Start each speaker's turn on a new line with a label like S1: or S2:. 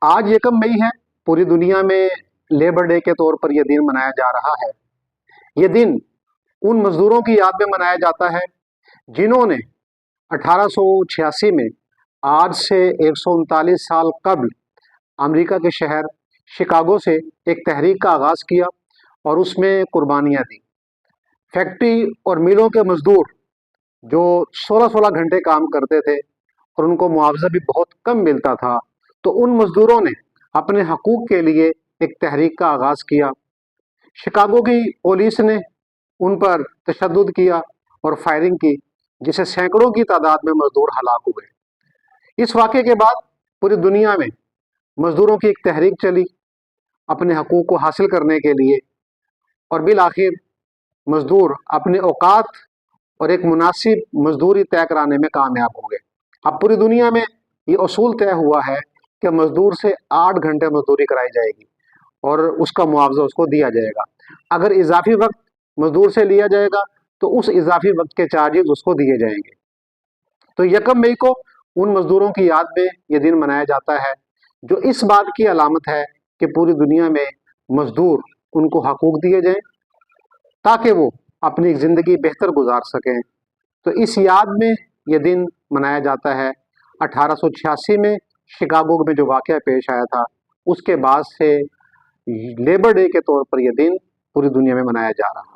S1: آج یکم مئی ہے، پوری دنیا میں لیبر ڈے کے طور پر یہ دن منایا جا رہا ہے۔ یہ دن ان مزدوروں کی یاد میں منایا جاتا ہے جنہوں نے 1886 میں آج سے 139 سال قبل امریکہ کے شہر شکاگو سے ایک تحریک کا آغاز کیا اور اس میں قربانیاں دیں۔ فیکٹری اور میلوں کے مزدور جو 16 گھنٹے کام کرتے تھے اور ان کو معاوضہ بھی بہت کم ملتا تھا، تو ان مزدوروں نے اپنے حقوق کے لیے ایک تحریک کا آغاز کیا۔ شکاگو کی پولیس نے ان پر تشدد کیا اور فائرنگ کی، جس سے سینکڑوں کی تعداد میں مزدور ہلاک ہوئے۔ اس واقعے کے بعد پوری دنیا میں مزدوروں کی ایک تحریک چلی اپنے حقوق کو حاصل کرنے کے لیے، اور بالآخر مزدور اپنے اوقات اور ایک مناسب مزدوری طے کرانے میں کامیاب ہو گئے۔ اب پوری دنیا میں یہ اصول طے ہوا ہے کہ مزدور سے 8 گھنٹے مزدوری کرائی جائے گی اور اس کا معاوضہ اس کو دیا جائے گا۔ اگر اضافی وقت مزدور سے لیا جائے گا تو اس اضافی وقت کے چارجز اس کو دیے جائیں گے۔ تو یکم مئی کو ان مزدوروں کی یاد میں یہ دن منایا جاتا ہے جو اس بات کی علامت ہے کہ پوری دنیا میں مزدور ان کو حقوق دیے جائیں تاکہ وہ اپنی زندگی بہتر گزار سکیں۔ تو اس یاد میں یہ دن منایا جاتا ہے۔ 1886 میں شکاگو میں جو واقعہ پیش آیا تھا، اس کے بعد سے لیبر ڈے کے طور پر یہ دن پوری دنیا میں منایا جا رہا ہے۔